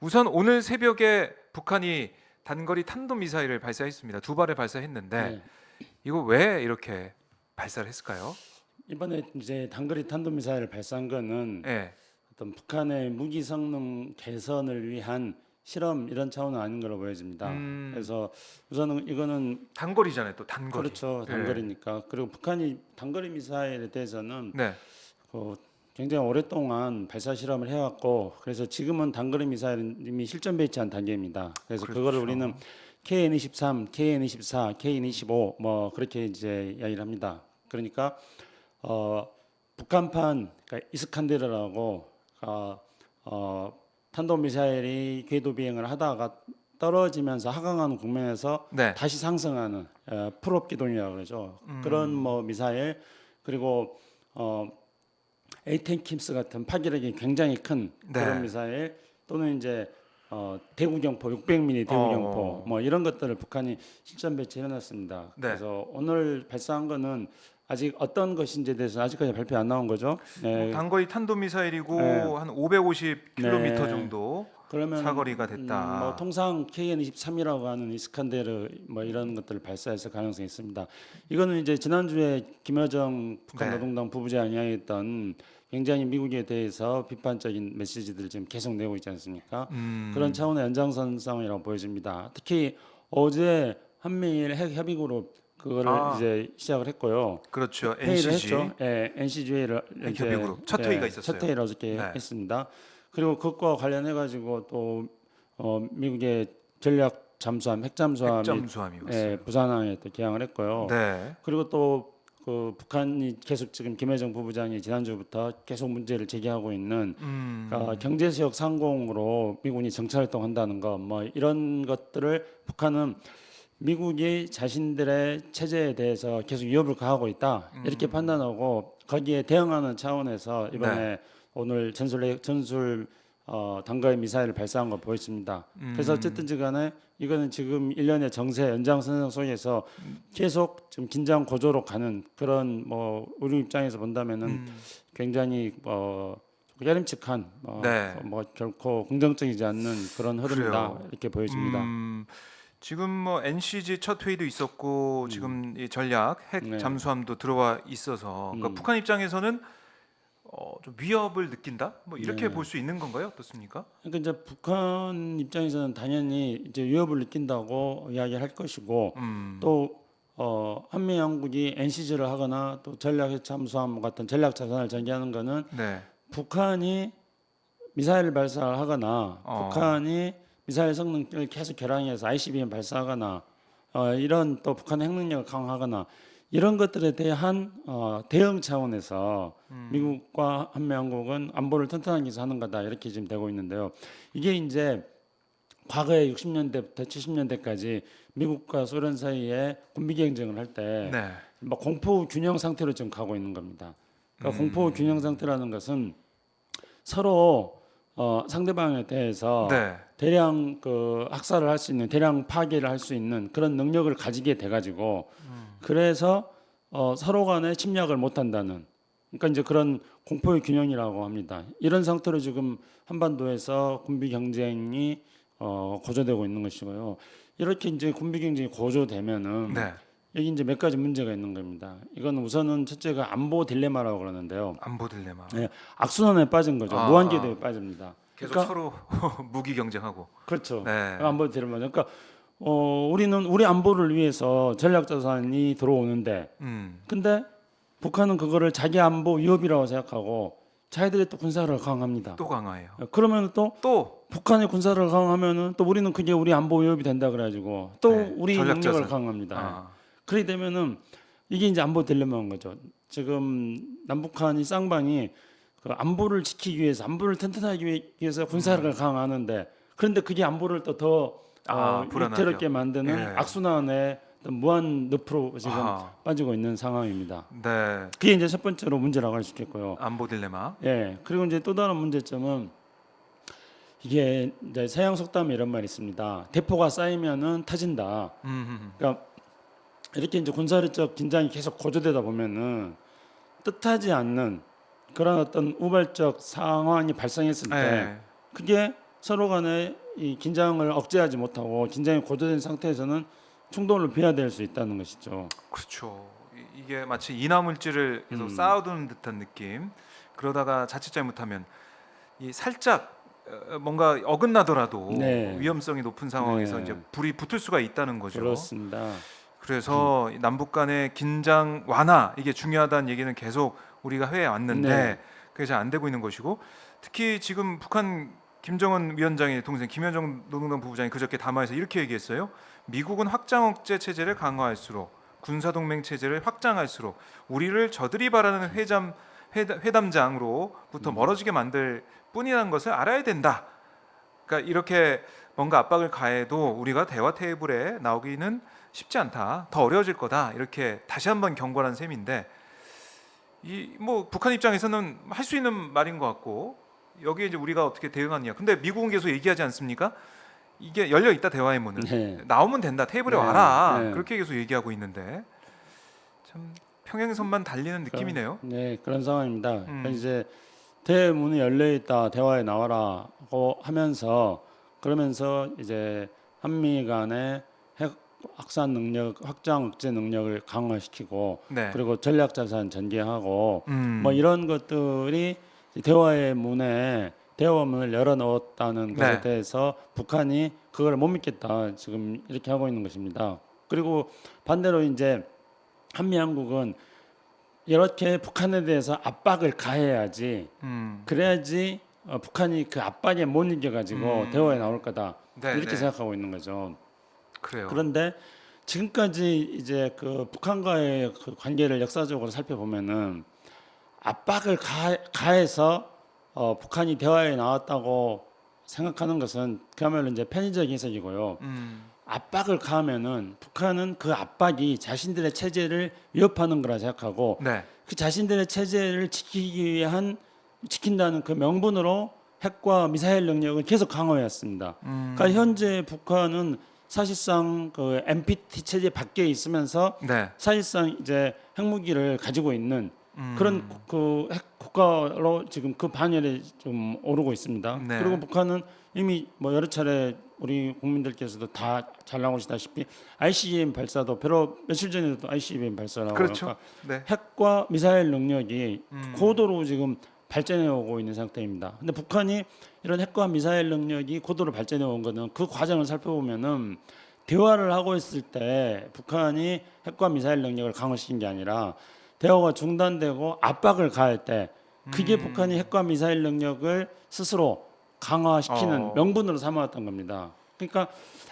우선 오늘 새벽에 북한이 단거리 탄도미사일을 발사했습니다. 두 발을 발사했는데 네. 이거 왜 이렇게 발사를 했을까요? 이번에 이제 단거리 탄도미사일을 발사한 거는 예. 어떤 북한의 무기 성능 개선을 위한 실험 이런 차원은 아닌 걸로 보여집니다. 그래서 우선은 이거는 단거리잖아요, 또 단거리. 그렇죠, 예. 단거리니까. 그리고 북한이 단거리 미사일에 대해서는 네. 굉장히 오랫동안 발사 실험을 해왔고, 그래서 지금은 단거리 미사일은 이미 실전 배치한 단계입니다. 그래서 그렇죠. 그거를 우리는 KN-23, KN-24, KN-25 뭐 그렇게 이제 이야기를 합니다. 그러니까 북한판 그러니까 이스칸데르라고 탄도미사일이 궤도 비행을 하다가 떨어지면서 하강하는 국면에서 네. 다시 상승하는 풀업 기동이라고 그러죠. 그런 뭐 미사일, 그리고 에이텐킴스 같은 파괴력이 굉장히 큰 네. 그런 미사일, 또는 이제 대구경포 600mm 대구경포 뭐 이런 것들을 북한이 실전 배치해 놨습니다. 네. 그래서 오늘 발사한 거는 아직 어떤 것인지에 대해서 아직까지 발표 안 나온 거죠. 네. 단거리 탄도미사일이고 네. 한 550km 네. 정도 그러면 사거리가 됐다. 뭐 통상 KN-23이라고 하는 이스칸데르 뭐 이런 것들을 발사했을 가능성이 있습니다. 이거는 이제 지난주에 김여정 북한 네. 노동당 부부장이 이야기했던 굉장히 미국에 대해서 비판적인 메시지들을 지금 계속 내고 있지 않습니까? 그런 차원의 연장선상이라고 보여집니다. 특히 어제 한미일 핵 협의 그룹 그거를 이제 시작을 했고요. 그렇죠. 회의를 NCG. 했죠. 예, NCG 회의를 핵 협의 그룹 첫 회의가 있었어요. 첫 회의를 어저께 네. 했습니다. 그리고 그것과 관련해 가지고 또 미국의 전략 잠수함, 핵잠수함이 핵잠수함이 왔어요. 부산항에 또 개항을 했고요. 네. 그리고 또 그 북한이 계속 지금 김여정 부부장이 지난주부터 계속 문제를 제기하고 있는 경제지역 상공으로 미군이 정찰활동한다는 거, 뭐 이런 것들을 북한은 미국이 자신들의 체제에 대해서 계속 위협을 가하고 있다 이렇게 판단하고 거기에 대응하는 차원에서 이번에 오늘 전술 단거리 미사일을 발사한 거 보였습니다. 그래서 어쨌든지 간에 이거는 지금 일련의 정세 연장선상 속에서 계속 지금 긴장 고조로 가는 그런 뭐 우리 입장에서 본다면은 굉장히 야림칙한 네. 뭐 결코 긍정적이지 않는 그런 흐름이다 그래요. 이렇게 보여집니다. 지금 뭐 NCG 첫 회의도 있었고 지금 이 전략 핵 네. 잠수함도 들어와 있어서 그러니까 북한 입장에서는 좀 위협을 느낀다 뭐 이렇게 볼 수 있는 건가요? 어떻습니까? 그러니까 이제 북한 입장에서는 당연히 이제 위협을 느낀다고 이야기할 것이고 또 한미 양국이 NCG를 하거나 또 전략 핵 잠수함 같은 전략 자산을 전개하는 거는 네. 북한이 미사일을 발사하거나 북한이 미사일 성능을 계속 결항해서 ICBM 발사하거나 이런 또 북한의 핵 능력을 강화하거나 이런 것들에 대한 대응 차원에서 미국과 한미양국은 안보를 튼튼하게 해서 하는 거다 이렇게 지금 되고 있는데요. 이게 이제 과거에 60년대부터 70년대까지 미국과 소련 사이에 군비 경쟁을 할 때 네. 뭐 공포 균형 상태로 지금 가고 있는 겁니다. 그러니까 공포 균형 상태라는 것은 서로 상대방에 대해서 네. 대량 학살을 할 수 있는, 대량 파괴를 할 수 있는 그런 능력을 가지게 돼가지고 그래서 서로 간에 침략을 못한다는, 그러니까 이제 그런 공포의 균형이라고 합니다. 이런 상태로 지금 한반도에서 군비 경쟁이 고조되고 있는 것이고요. 이렇게 이제 군비 경쟁이 고조되면은 네. 여기 이제 몇 가지 문제가 있는 겁니다. 이건 우선은 첫째가 안보 딜레마라고 그러는데요. 안보 딜레마. 예, 악순환에 빠진 거죠. 무한궤도에 빠집니다. 계속 그러니까 서로 무기 경쟁하고. 그렇죠. 네. 안보 딜레마. 그러니까 우리는 우리 안보를 위해서 전략 자산이 들어오는데, 근데 북한은 그거를 자기 안보 위협이라고 생각하고 자기들이 또 군사를 강화합니다. 또 강화해요. 그러면 또 또 북한의 군사를 강화하면은 또 우리는 그게 우리 안보 위협이 된다 그래가지고 또 네, 우리 전략 능력을 자산. 강화합니다. 그렇게 되면은 이게 이제 안보 딜레마인 거죠. 지금 남북한이 쌍방이 그 안보를 지키기 위해서, 안보를 튼튼하기 위해서 군사를 강화하는데, 그런데 그게 안보를 또 더 불안하게 위태롭게 만드는 예. 악순환의 어떤 무한 늪으로 지금 빠지고 있는 상황입니다. 네. 그게 이제 첫 번째로 문제라고 할 수 있겠고요. 안보 딜레마. 예. 그리고 이제 또 다른 문제점은 이게 이제 서양 속담에 이런 말이 있습니다. 대포가 쌓이면은 터진다. 그러니까 이렇게 이제 군사력적 긴장이 계속 고조되다 보면은 뜻하지 않는 그런 어떤 우발적 상황이 발생했을 때 네. 그게 서로 간에 이 긴장을 억제하지 못하고 긴장이 고조된 상태에서는 충돌을 비화될 수 있다는 것이죠. 그렇죠. 이게 마치 인화물질을 계속 쌓아두는 듯한 느낌. 그러다가 자칫 잘못하면 이 살짝 뭔가 어긋나더라도 네. 위험성이 높은 상황에서 네. 이제 불이 붙을 수가 있다는 거죠. 그렇습니다. 그래서 이 남북 간의 긴장 완화 이게 중요하다는 얘기는 계속 우리가 해외 왔는데 네. 그게 잘 안 되고 있는 것이고 특히 지금 북한 김정은 위원장의 동생 김여정 노동당 부부장이 그저께 담화에서 이렇게 얘기했어요. 미국은 확장 억제 체제를 강화할수록 군사 동맹 체제를 확장할수록 우리를 저들이 바라는 회담장으로부터 멀어지게 만들 뿐이라는 것을 알아야 된다. 그러니까 이렇게 뭔가 압박을 가해도 우리가 대화 테이블에 나오기는 쉽지 않다. 더 어려워질 거다. 이렇게 다시 한번 경고한 셈인데 이 뭐 북한 입장에서는 할 수 있는 말인 것 같고 여기에 이제 우리가 어떻게 대응하느냐. 근데 미국은 계속 얘기하지 않습니까? 이게 열려 있다 대화의 문은 네. 나오면 된다. 테이블에 네. 와라. 네. 그렇게 계속 얘기하고 있는데 참 평행선만 달리는 느낌이네요. 네, 그런 상황입니다. 음. 이제 대문이 열려 있다, 대화에 나와라고 하면서 그러면서 이제 한미 간의 핵 확산 능력, 확장 억제 능력을 강화시키고 네. 그리고 전략 자산 전개하고 음. 뭐 이런 것들이 대화의 문에 대화문을 열어놓았다는 것에 네. 대해서 북한이 그걸 못 믿겠다 지금 이렇게 하고 있는 것입니다. 그리고 반대로 이제 한미 양국은 이렇게 북한에 대해서 압박을 가해야지 그래야지 북한이 그 압박에 못 이겨가지고 대화에 나올 거다 네, 이렇게 네. 생각하고 있는 거죠. 그래요. 그런데 지금까지 이제 그 북한과의 그 관계를 역사적으로 살펴보면은 압박을 가해서 북한이 대화에 나왔다고 생각하는 것은 그야말로 이제 편의적인 해석이고요. 압박을 가하면은 북한은 그 압박이 자신들의 체제를 위협하는 거라 생각하고 네. 그 자신들의 체제를 지킨다는 그 명분으로 핵과 미사일 능력을 계속 강화해왔습니다. 그러니까 현재 북한은 사실상 그 NPT 체제 밖에 있으면서 네. 사실상 이제 핵무기를 가지고 있는 그런 그 핵 국가로 지금 그 반열에 좀 오르고 있습니다. 네. 그리고 북한은 이미 뭐 여러 차례 우리 국민들께서도 다 잘 나오시다시피 ICBM 발사도 바로 며칠 전에도 ICBM 발사라고 그렇죠. 그러니까 네. 핵과 미사일 능력이 고도로 지금 발전해 오고 있는 상태입니다. 근데 북한이 이런 핵과 미사일 능력이 고도로 발전해 온 거는 그 과정을 살펴보면은 대화를 하고 있을 때 북한이 핵과 미사일 능력을 강화시킨 게 아니라 대화가 중단되고 압박을 가할 때 그게 북한이 핵과 미사일 능력을 스스로 강화시키는 명분으로 삼아왔던 겁니다. 그러니까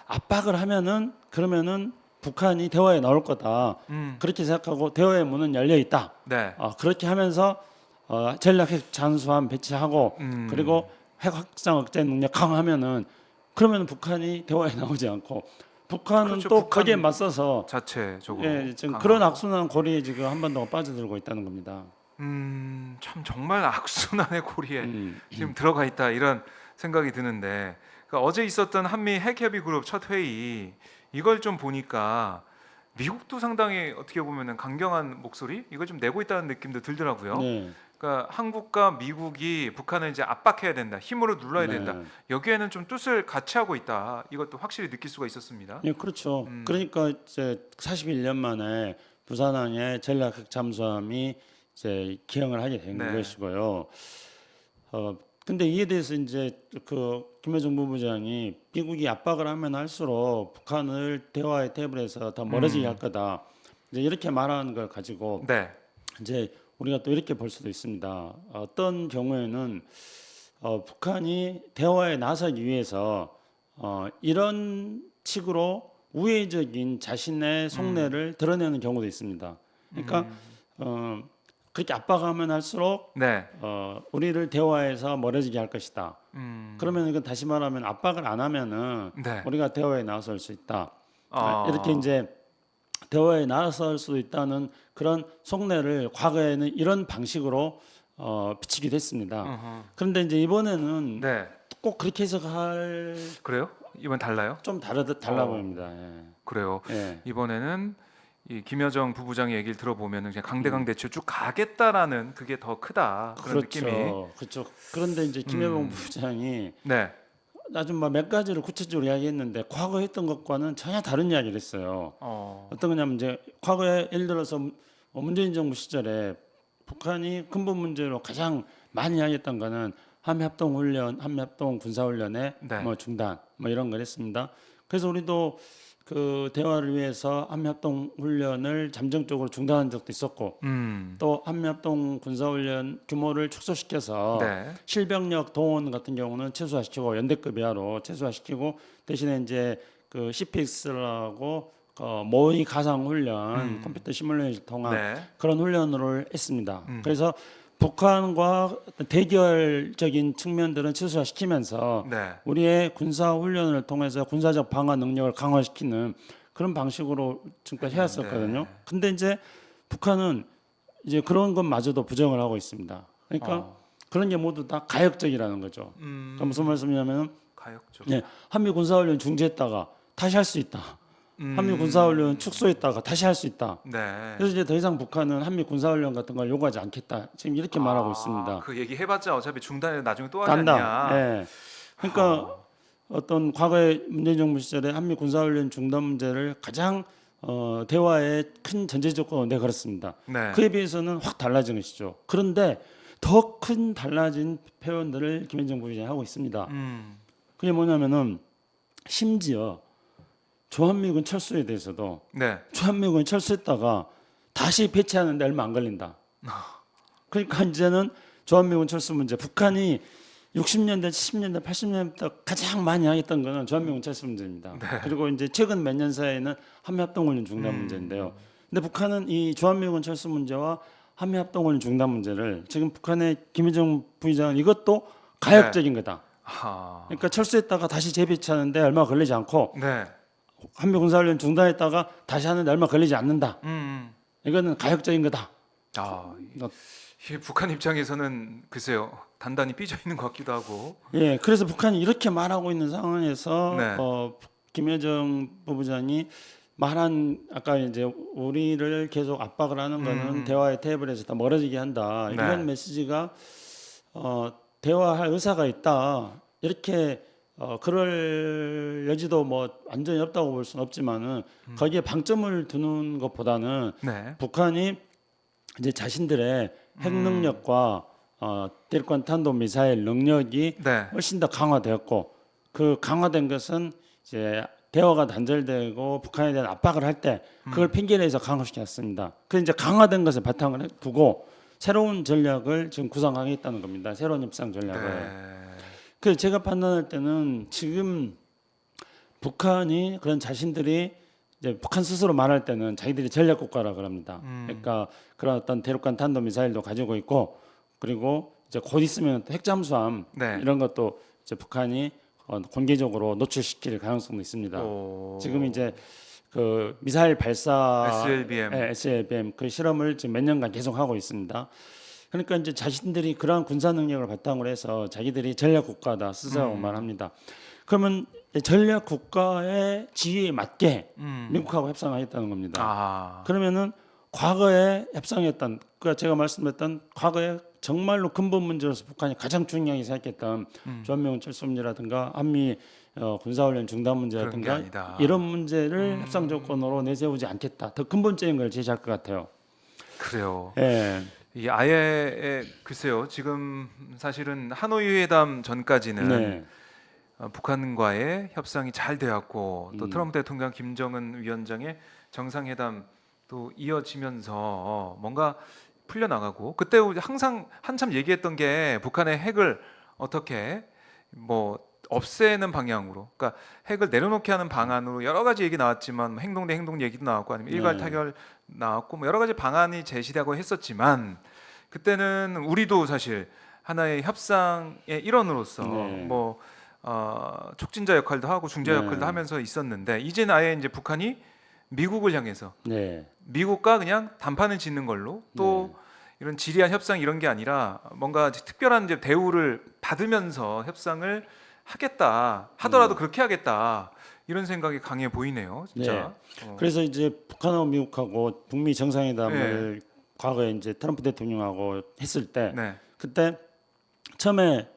압박을 하면은 그러면은 북한이 대화에 나올 거다. 그렇게 생각하고 대화의 문은 열려 있다. 네. 그렇게 하면서 전략 핵 잠수함 배치하고 그리고 핵 확장 억제 능력 강화하면은 그러면 북한이 대화에 나오지 않고 북한은 그렇죠. 또 북한 거기에 맞서서 자체적으로 지금 강화. 그런 악순환 고리에 지금 한반도가 빠져들고 있다는 겁니다. 참 정말 악순환의 고리에 음. 지금 들어가 있다 이런 생각이 드는데 그러니까 어제 있었던 한미 핵협의 그룹 첫 회의 이걸 좀 보니까 미국도 상당히 어떻게 보면은 강경한 목소리 이걸 좀 내고 있다는 느낌도 들더라고요. 네. 그러니까 한국과 미국이 북한을 이제 압박해야 된다, 힘으로 눌러야 네. 된다. 여기에는 좀 뜻을 같이 하고 있다. 이것도 확실히 느낄 수가 있었습니다. 네, 그렇죠. 그러니까 이제 41년 만에 부산항에 전략 핵 잠수함이 이제 기항을 하게 된 네. 것이고요. 근데 이에 대해서 이제 그 김여정 부부장이 미국이 압박을 하면 할수록 북한을 대화의 테이블에서 더 멀어지게 할 거다. 이제 이렇게 말하는 걸 가지고 네. 이제 우리가 또 이렇게 볼 수도 있습니다. 어떤 경우에는 북한이 대화에 나서기 위해서 이런 식으로 우회적인 자신의 속내를 드러내는 경우도 있습니다. 그러니까 그렇게 압박하면 할수록 네. 우리를 대화에서 멀어지게 할 것이다. 음. 그러면 이건 다시 말하면 압박을 안 하면은 네. 우리가 대화에 나설 수 있다. 아. 이렇게 이제 대화에 나설 수 있다는 그런 속내를 과거에는 이런 방식으로 비치기도 했습니다. 어허. 그런데 이제 이번에는 네. 꼭 그렇게 해석할 그래요? 이번 달라요? 좀 달라 어. 보입니다. 그래요. 예. 이번에는 이 김여정 부부장의 얘기를 들어보면은 그냥 강대강대치 쭉 가겠다라는 그게 더 크다 그런 그렇죠. 느낌이. 그렇죠. 그런데 이제 김여봉 부장이 네. 아주 몇 가지를 구체적으로 이야기했는데 과거 했던 것과는 전혀 다른 이야기를 했어요. 어떤 거냐면 이제 과거에 예를 들어서 문재인 정부 시절에 북한이 근본 문제로 가장 많이 이야기했던 거는 한미합동훈련, 한미합동 군사훈련의 네. 뭐 중단 뭐 이런 걸 했습니다. 그래서 우리도 그 대화를 위해서 한미합동 훈련을 잠정적으로 중단한 적도 있었고 또 한미합동 군사훈련 규모를 축소시켜서 네. 실병력 동원 같은 경우는 최소화시키고 연대급 이하로 최소화시키고 대신에 이제 그 CPX라고 모의 가상 훈련, 컴퓨터 시뮬레이션을 통한 네. 그런 훈련을 했습니다. 그래서 북한과 어떤 대결적인 측면들은 최소화시키면서 네. 우리의 군사 훈련을 통해서 군사적 방어 능력을 강화시키는 그런 방식으로 지금까지 해왔었거든요. 근데 이제 북한은 이제 그런 것마저도 부정을 하고 있습니다. 그러니까 그런 게 모두 다 가역적이라는 거죠. 그러니까 무슨 말씀이냐면 가역적. 예, 한미 군사훈련 중지했다가 다시 할 수 있다. 한미 군사훈련 축소했다가 다시 할 수 있다. 네. 그래서 이제 더 이상 북한은 한미 군사훈련 같은 걸 요구하지 않겠다. 지금 이렇게 말하고 있습니다. 그 얘기 해봤자 어차피 중단에 나중에 또 하지 단다. 않냐. 예. 그러니까 어떤 과거의 문재인 정부 시절에 한미 군사훈련 중단 문제를 가장 대화의 큰 전제 조건으로 내걸었습니다. 네. 그에 비해서는 확 달라진 것이죠. 그런데 더 큰 달라진 표현들을 김현정 부부장이 하고 있습니다. 그게 뭐냐면은 심지어 주한미군 철수에 대해서도 네. 주한미군 철수했다가 다시 배치하는데 얼마 안 걸린다. 그러니까 이제는 주한미군 철수 문제, 북한이 60년대, 70년대, 80년대 가장 많이 하겠던 거는 주한미군 철수 문제입니다. 그리고 이제 최근 몇 년 사이에는 한미합동훈련 중단 문제인데요. 근데 북한은 이 주한미군 철수 문제와 한미합동훈련 중단 문제를 지금 북한의 김일성 부의장은 이것도 가역적인 거다. 그러니까 철수했다가 다시 재배치하는데 얼마 걸리지 않고 네. 한미 군사훈련 중단했다가 다시 하는데 얼마 걸리지 않는다. 이거는 가역적인 거다. 이게 북한 입장에서는 글쎄요 단단히 삐져 있는 것 같기도 하고. 예, 그래서 북한이 이렇게 말하고 있는 상황에서 네. 김여정 부부장이 말한 아까 이제 우리를 계속 압박을 하는 거는 대화의 테이블에서 다 멀어지게 한다. 네. 이런 메시지가 대화할 의사가 있다. 이렇게 그럴 여지도 뭐 완전히 없다고 볼 수는 없지만은 거기에 방점을 두는 것보다는 네. 북한이 이제 자신들의 핵 능력과 대륙간 탄도 미사일 능력이 네. 훨씬 더 강화되었고 그 강화된 것은 이제 대화가 단절되고 북한에 대한 압박을 할 때 그걸 핑계로 해서 강화시켰습니다. 그 이제 강화된 것을 바탕을 두고 새로운 전략을 지금 구상하겠다는 겁니다. 새로운 협상 전략을. 네. 그 제가 판단할 때는 지금 북한이 그런 자신들이 이제 북한 스스로 말할 때는 자기들이 전략 국가라 그럽니다. 그러니까 그런 어떤 대륙간 탄도 미사일도 가지고 있고 그리고 이제 곧 있으면 또 핵잠수함 네. 이런 것도 이제 북한이 공개적으로 노출시킬 가능성도 있습니다. 지금 이제 그 미사일 발사 SLBM. SLBM 그 실험을 지금 몇 년간 계속 하고 있습니다. 그러니까 이제 자신들이 그러한 군사 능력을 바탕으로 해서 자기들이 전략 국가다 스스로 말합니다. 그러면 전략 국가의 지위에 맞게 미국하고 협상하겠다는 겁니다. 그러면은 과거에 협상했던 그러니까 제가 말씀드렸던 과거에 정말로 근본 문제로서 북한이 가장 중요하게 생각했던 주한미군 철수 문제라든가 한미 군사훈련 중단 문제라든가 이런 문제를 협상 조건으로 내세우지 않겠다. 더 근본적인 걸 제시할 것 같아요. 그래요. 예. 이 아예 글쎄요. 지금 사실은 하노이 회담 전까지는 네. 북한과의 협상이 잘 되었고 또 트럼프 대통령, 김정은 위원장의 정상회담 또 이어지면서 뭔가 풀려나가고 그때 우리 항상 한참 얘기했던 게 북한의 핵을 어떻게 뭐 없애는 방향으로, 그러니까 핵을 내려놓게 하는 방안으로 여러 가지 얘기 나왔지만 행동 대 행동 얘기도 나왔고 아니면 일괄 타결 나왔고 뭐 여러 가지 방안이 제시되고 했었지만 그때는 우리도 사실 하나의 협상의 일원으로서 뭐 촉진자 역할도 하고 중재 역할도 하면서 있었는데 이제는 아예 이제 북한이 미국을 향해서 미국과 그냥 단판을 짓는 걸로 또 이런 지리한 협상 이런 게 아니라 뭔가 특별한 이제 대우를 받으면서 협상을 하겠다 하더라도 그렇게 하겠다 이런 생각이 강해 보이네요, 진짜. 그래서 이제 북한하고 미국하고 북미 정상회담을 과거에 이제 트럼프 대통령하고 했을 때 그때 처음에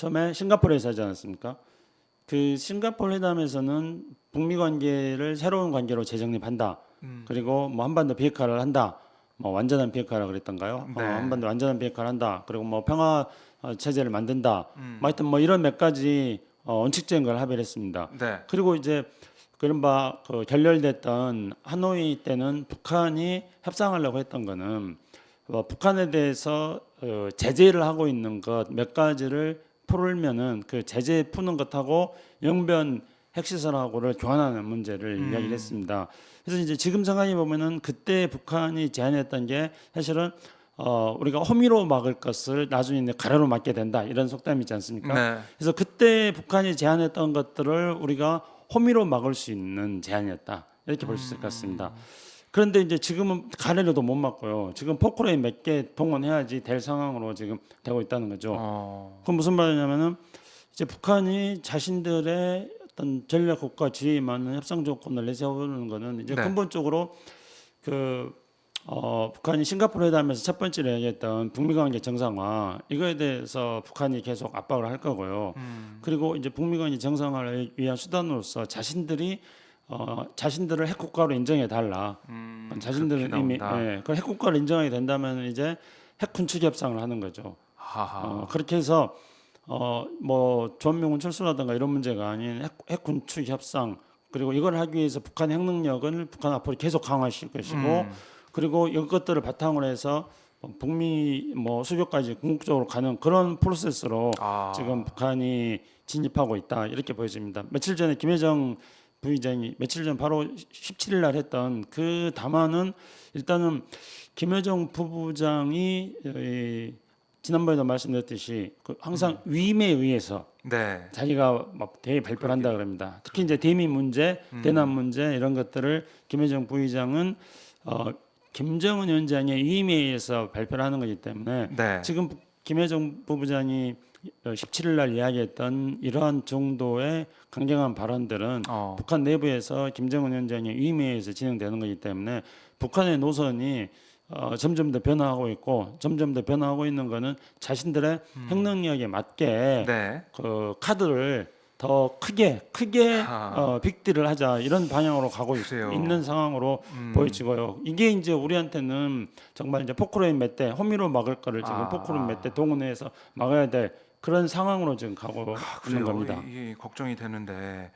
처음에 싱가포르에서 하지 않았습니까? 그 싱가포르 회담에서는 북미 관계를 새로운 관계로 재정립한다. 그리고 뭐 한반도 비핵화를 한다. 뭐 완전한 비핵화라 그랬던가요? 네. 한반도 완전한 비핵화를 한다. 그리고 뭐 평화 체제를 만든다. 뭐 하여튼 뭐 이런 몇 가지 원칙적인 걸 합의를 했습니다. 네. 그리고 이제 그른바 그 결렬됐던 하노이 때는 북한이 협상하려고 했던 거는 북한에 대해서 제재를 하고 있는 것 몇 가지를 풀면은 그 제재 푸는 것하고 영변 핵시설하고를 교환하는 문제를 이야기를 했습니다. 그래서 이제 지금 생각해 보면은 그때 북한이 제안했던 게 사실은 우리가 호미로 막을 것을 나중에 이제 가래로 막게 된다 이런 속담이 있지 않습니까? 네. 그래서 그때 북한이 제안했던 것들을 우리가 호미로 막을 수 있는 제안이었다 이렇게 볼 수 있을 것 같습니다. 그런데 이제 지금은 가래로도 못 막고요. 지금 포크레인 몇 개 동원해야지 될 상황으로 지금 되고 있다는 거죠. 그건 무슨 말이냐면은 이제 북한이 자신들의 어떤 전략 국가 지위에 맞는 협상 조건을 내세우는 거는 이제 네. 근본적으로 북한이 싱가포르 회담에서 첫 번째로 얘기했던 북미 관계 정상화 이거에 대해서 북한이 계속 압박을 할 거고요. 그리고 이제 북미 관계 정상화를 위한 수단으로서 자신들을 핵국가로 인정해 달라. 자신들은 이미 그 핵국가로 인정하게 된다면 이제 핵 군축 협상을 하는 거죠. 하하. 그렇게 해서 뭐 주한미군 철수라든가 이런 문제가 아닌 핵 군축 협상 그리고 이걸 하기 위해서 북한 핵 능력을 북한 앞으로 계속 강화시킬 것이고 그리고 이것들을 바탕으로 해서 북미 뭐 수교까지 궁극적으로 가는 그런 프로세스로 지금 북한이 진입하고 있다 이렇게 보여집니다. 며칠 전에 김여정 부의장이 며칠 전 바로 17일 날 했던 그 담화는 일단은 김여정 부부장이 지난번에도 말씀드렸듯이 항상 위임에 의해서 네. 자기가 막 대회 발표를 한다 그럽니다. 특히 이제 대미 문제, 대남 문제 이런 것들을 김여정 부의장은 김정은 위원장의 위임에 의해서 발표를 하는 거기 때문에 네. 지금 김여정 부부장이 17일 날 이야기했던 이러한 정도의 강경한 발언들은 북한 내부에서 김정은 위원장의 위임에 의해서 진행되는 거기 때문에 북한의 노선이 점점 더 변화하고 있고 점점 더 변화하고 있는 거는 자신들의 핵 능력에 맞게 네. 그 카드를 더 크게 빅딜을 하자 이런 방향으로 가고 그래요. 있는 상황으로 보여지고요. 이게 이제 우리한테는 정말 이제 포크레인 몇 대 호미로 막을 거를 지금 포크레인 몇 대 동원해서 막아야 될 그런 상황으로 지금 가고 있는 그래요. 겁니다. 이게 걱정이 되는데